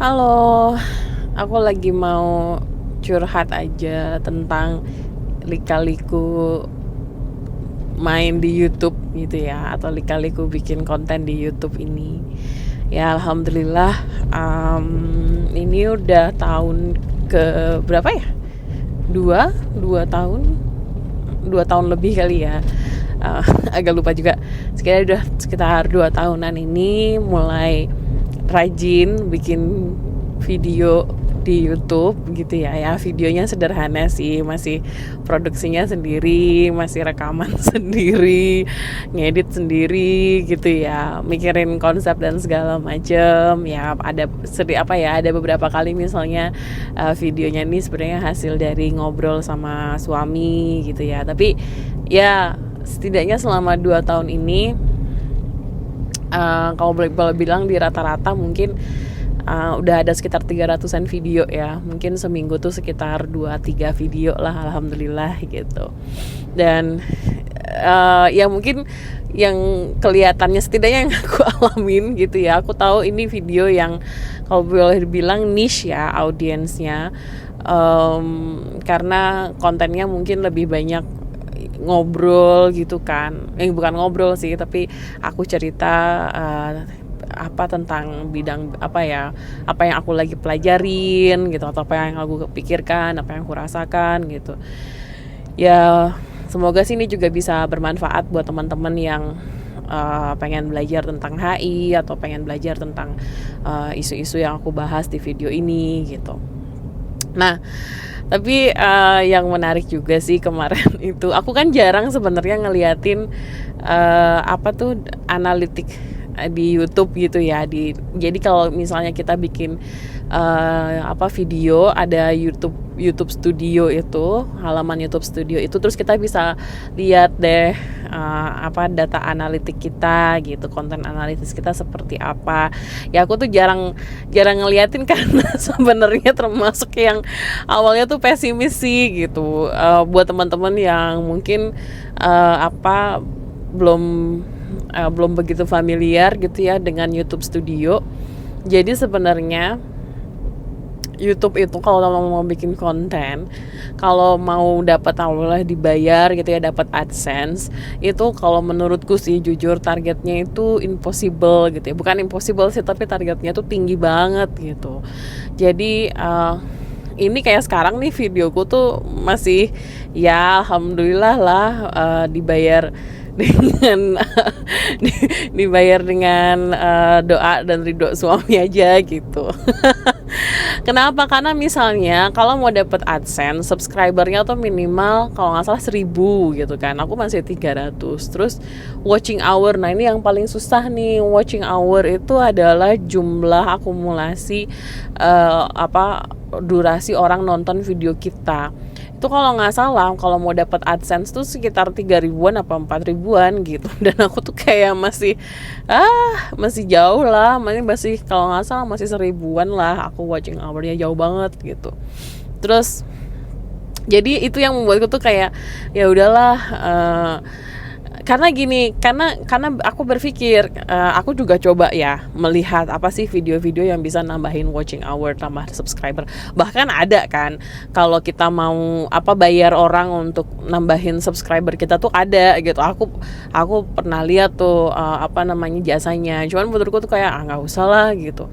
Halo, aku lagi mau curhat aja tentang lika-liku main di YouTube gitu ya, atau lika-liku bikin konten di YouTube ini. Ya alhamdulillah, ini udah tahun ke berapa ya? Dua tahun, 2 tahun lebih kali ya. Uh, Agak lupa juga. Sekitar udah sekitar 2 tahunan ini mulai rajin bikin video di YouTube gitu ya. Ya videonya sederhana sih, masih produksinya sendiri, masih rekaman sendiri, ngedit sendiri gitu ya, mikirin konsep dan segala macem ya. Ada beberapa kali misalnya videonya ini sebenarnya hasil dari ngobrol sama suami gitu ya, tapi ya setidaknya selama 2 tahun ini, kalau boleh bilang di rata-rata mungkin udah ada sekitar 300-an video ya. Mungkin seminggu tuh sekitar 2-3 video lah, alhamdulillah gitu. Dan ya mungkin yang kelihatannya setidaknya yang aku alamin gitu ya, aku tahu ini video yang kalau boleh dibilang niche ya audiensnya, karena kontennya mungkin lebih banyak ngobrol gitu kan. Bukan ngobrol sih, tapi aku cerita tentang bidang apa yang aku lagi pelajarin gitu, atau apa yang aku pikirkan, apa yang aku rasakan gitu ya. Semoga sih ini juga bisa bermanfaat buat teman-teman yang pengen belajar tentang HI, atau pengen belajar tentang isu-isu yang aku bahas di video ini gitu. Nah, tapi yang menarik juga sih kemarin itu, aku kan jarang sebenarnya ngeliatin analitik di YouTube gitu ya. Jadi kalau misalnya kita bikin video, ada YouTube Studio itu, halaman YouTube Studio itu, terus kita bisa lihat deh data analitik kita gitu, konten analitis kita seperti apa. Ya aku tuh jarang ngeliatin karena sebenarnya termasuk yang awalnya tuh pesimis sih gitu. Buat teman-teman yang mungkin belum begitu familiar gitu ya dengan YouTube Studio. Jadi sebenarnya YouTube itu kalau mau bikin konten, kalau mau dapat awalnya dibayar gitu ya, dapat AdSense, itu kalau menurutku sih jujur targetnya itu impossible gitu ya. Bukan impossible sih, tapi targetnya tuh tinggi banget gitu. Jadi ini kayak sekarang nih, videoku tuh masih ya alhamdulillah lah, dibayar dengan dibayar dengan doa dan ridho suami aja gitu. Kenapa? Karena misalnya kalau mau dapat AdSense, subscribernya tuh minimal kalau nggak salah 1.000 gitu kan. Aku masih 300. Terus watching hour, nah ini yang paling susah nih. Watching hour itu adalah jumlah akumulasi durasi orang nonton video kita. Itu kalau nggak salah, kalau mau dapat AdSense tuh sekitar 3.000-an apa 4.000-an gitu. Dan aku tuh kayak masih jauh lah, masih kalau nggak salah masih 1.000-an lah aku watching hournya, jauh banget gitu. Terus jadi itu yang membuatku tuh kayak ya udahlah, karena aku berpikir, aku juga coba ya melihat apa sih video-video yang bisa nambahin watching hour, tambah subscriber. Bahkan ada kan, kalau kita mau bayar orang untuk nambahin subscriber kita tuh ada gitu. Aku pernah lihat tuh jasanya. Cuman menurutku tuh kayak nggak usah lah gitu.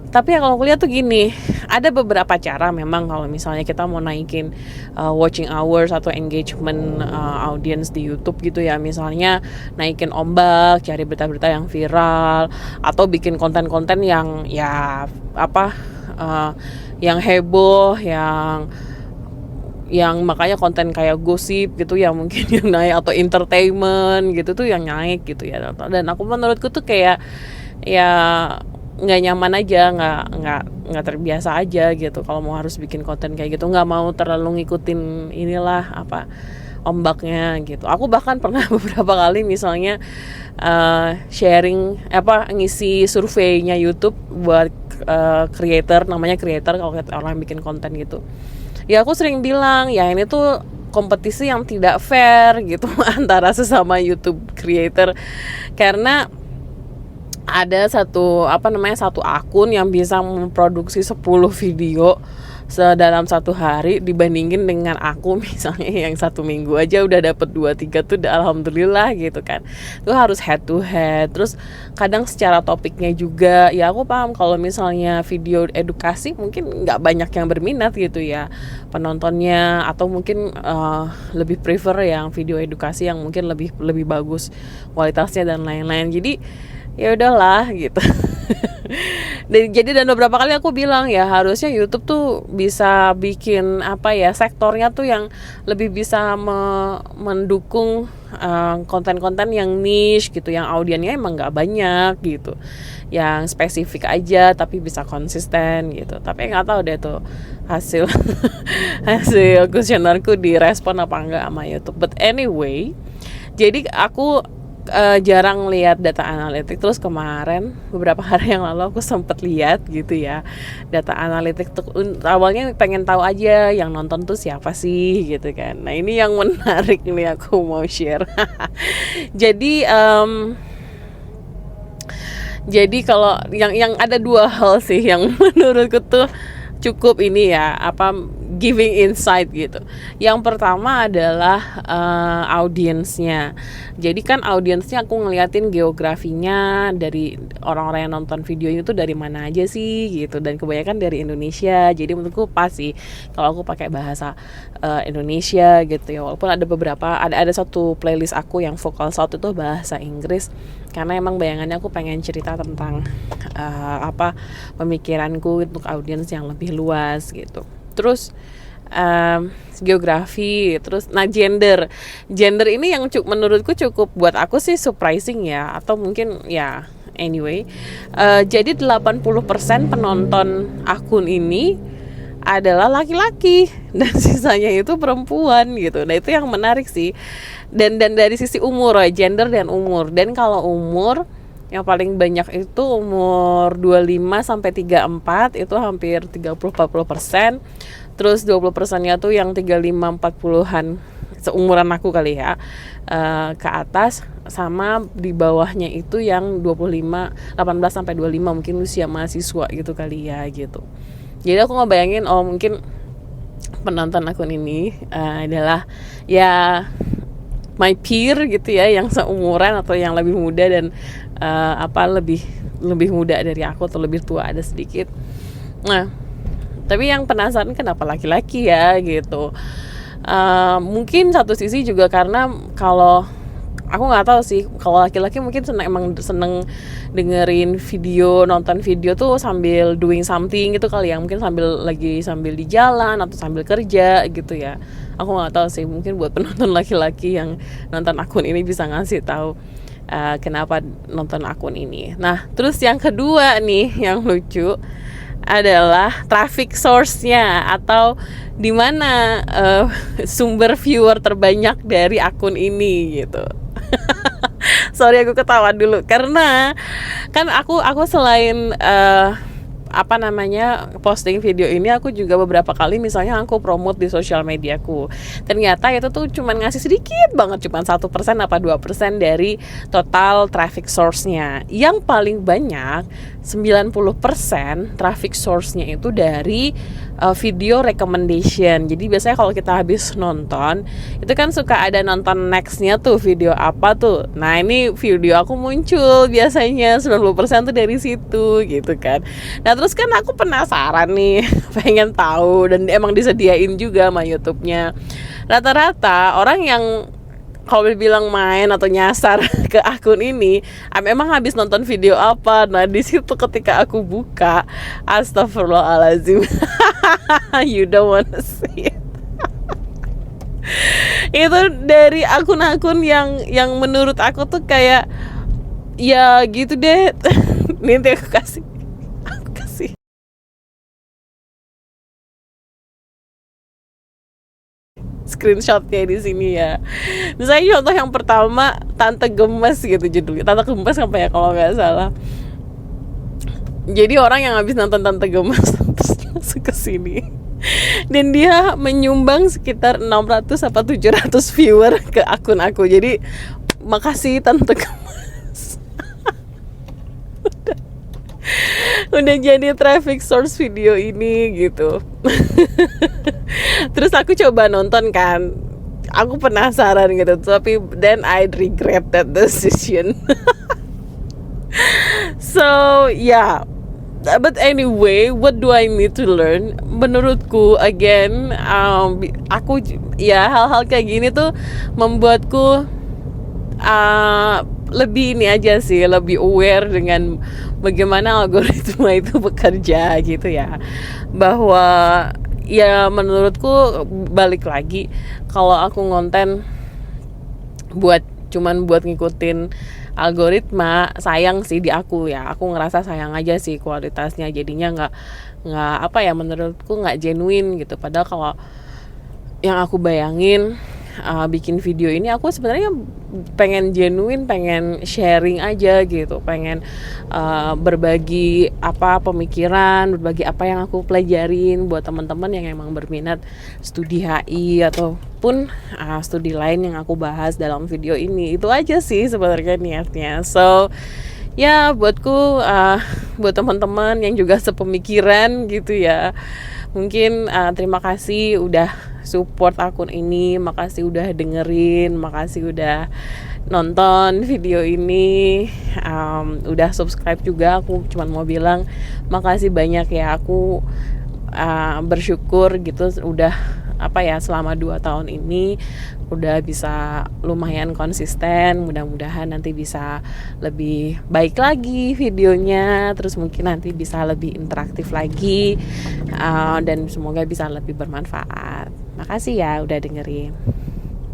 Tapi ya kalau kuliah tuh gini, ada beberapa cara memang kalau misalnya kita mau naikin watching hours atau engagement audience di YouTube gitu ya. Misalnya naikin ombak, cari berita-berita yang viral, atau bikin konten-konten yang yang heboh, yang makanya konten kayak gosip gitu ya mungkin yang naik, atau entertainment gitu tuh yang naik gitu ya. Dan aku menurutku tuh kayak ya nggak nyaman aja, nggak terbiasa aja gitu kalau mau harus bikin konten kayak gitu, nggak mau terlalu ngikutin ombaknya gitu. Aku bahkan pernah beberapa kali misalnya ngisi surveinya YouTube buat creator, namanya creator kalau orang bikin konten gitu. Ya aku sering bilang ya ini tuh kompetisi yang tidak fair gitu antara sesama YouTube creator, karena ada satu akun yang bisa memproduksi 10 video dalam satu hari, dibandingin dengan aku misalnya yang 1 minggu aja udah dapet 2-3 tuh udah alhamdulillah gitu kan. Itu harus head to head. Terus kadang secara topiknya juga, ya aku paham kalau misalnya video edukasi mungkin nggak banyak yang berminat gitu ya penontonnya, atau mungkin lebih prefer yang video edukasi yang mungkin lebih bagus kualitasnya dan lain-lain. Jadi ya udahlah gitu. Dan beberapa kali aku bilang ya harusnya YouTube tuh bisa bikin sektornya tuh yang lebih bisa mendukung konten-konten yang niche gitu, yang audiensnya emang nggak banyak gitu, yang spesifik aja tapi bisa konsisten gitu. Tapi nggak tahu deh tuh hasil hasil kuesionerku direspon apa enggak sama YouTube. But anyway, jadi aku jarang lihat data analitik. Terus kemarin beberapa hari yang lalu aku sempat lihat gitu ya data analitik tuh. Awalnya pengen tahu aja yang nonton tuh siapa sih gitu kan. Nah ini yang menarik nih, aku mau share. Jadi kalau yang ada 2 hal sih yang menurutku tuh cukup ini ya, giving insight gitu. Yang pertama adalah audiensnya. Jadi kan audiensnya aku ngeliatin geografinya dari orang-orang yang nonton video itu dari mana aja sih gitu, dan kebanyakan dari Indonesia. Jadi menurutku pas sih kalau aku pakai bahasa Indonesia gitu ya. Walaupun ada satu playlist aku yang vocal sound itu bahasa Inggris, karena emang bayangannya aku pengen cerita tentang pemikiranku untuk audiens yang lebih luas gitu. Terus geografi, terus gender ini yang menurutku cukup buat aku sih surprising ya, atau mungkin ya anyway. Jadi 80% penonton akun ini adalah laki-laki dan sisanya itu perempuan gitu. Nah itu yang menarik sih. Dan dari sisi umur, gender dan umur. Dan kalau umur yang paling banyak itu umur 25 sampai 34, itu hampir 30-40%. Terus 20%-nya tuh yang 35-40-an, seumuran aku kali ya, ke atas. Sama di bawahnya itu yang 18 sampai 25, mungkin usia mahasiswa gitu kali ya gitu. Jadi aku ngebayangin mungkin penonton akun ini adalah ya my peer gitu ya, yang seumuran atau yang lebih muda dan lebih muda dari aku atau lebih tua ada sedikit. Nah, tapi yang penasaran kenapa laki-laki ya gitu. Mungkin satu sisi juga karena kalau aku nggak tahu sih, kalau laki-laki mungkin seneng dengerin video, nonton video tuh sambil doing something gitu kali ya, mungkin sambil di jalan atau sambil kerja gitu ya. Aku nggak tahu sih, mungkin buat penonton laki-laki yang nonton akun ini bisa ngasih tahu kenapa nonton akun ini. Nah terus yang kedua nih yang lucu adalah traffic source-nya, atau di mana sumber viewer terbanyak dari akun ini gitu. Sorry aku ketawa dulu karena kan aku selain posting video ini, aku juga beberapa kali misalnya aku promote di sosial mediaku. Ternyata itu tuh cuman ngasih sedikit banget, cuman 1% apa 2% dari total traffic source-nya. Yang paling banyak 90% traffic source-nya itu dari video recommendation. Jadi biasanya kalau kita habis nonton, itu kan suka ada nonton next-nya tuh, video apa tuh. Nah ini video aku muncul biasanya 90% tuh dari situ gitu kan. Nah terus kan aku penasaran nih, pengen tahu, dan emang disediain juga sama YouTube-nya. Rata-rata orang yang kalau bilang main atau nyasar ke akun ini, emang habis nonton video apa. Nah di situ ketika aku buka, astagfirullahaladzim, you don't wanna see it. Itu dari akun-akun yang menurut aku tuh kayak ya gitu deh. Nanti aku kasih screenshotnya di sini ya. Misalnya contoh yang pertama, Tante Gemes gitu judulnya. Tante Gemes apa ya kalau nggak salah. Jadi orang yang habis nonton Tante Gemes terus masuk ke sini, dan dia menyumbang sekitar 600 apa 700 viewer ke akun aku. Jadi makasih Tante Gemes. udah jadi traffic source video ini gitu. Terus aku coba nonton kan, aku penasaran gitu, tapi then I regret that decision. So yeah, but anyway, what do I need to learn? Menurutku again, aku ya hal-hal kayak gini tuh membuatku lebih ini aja sih, lebih aware dengan bagaimana algoritma itu bekerja gitu ya. Bahwa ya menurutku balik lagi, kalau aku ngonten cuman buat ngikutin algoritma, sayang sih di aku ya. Aku ngerasa sayang aja sih kualitasnya, jadinya nggak apa ya, menurutku nggak genuine gitu. Padahal kalau yang aku bayangin bikin video ini, aku sebenarnya pengen genuine, pengen sharing aja gitu, pengen berbagi pemikiran, berbagi apa yang aku pelajarin buat teman-teman yang emang berminat studi HI ataupun studi lain yang aku bahas dalam video ini. Itu aja sih sebenarnya niatnya. So ya buatku, buat teman-teman yang juga sepemikiran gitu ya, mungkin terima kasih udah support akun ini, makasih udah dengerin, makasih udah nonton video ini, udah subscribe juga. Aku cuma mau bilang makasih banyak ya. Aku bersyukur gitu udah selama 2 tahun ini udah bisa lumayan konsisten. Mudah-mudahan nanti bisa lebih baik lagi videonya, terus mungkin nanti bisa lebih interaktif lagi, dan semoga bisa lebih bermanfaat. Makasih ya udah dengerin.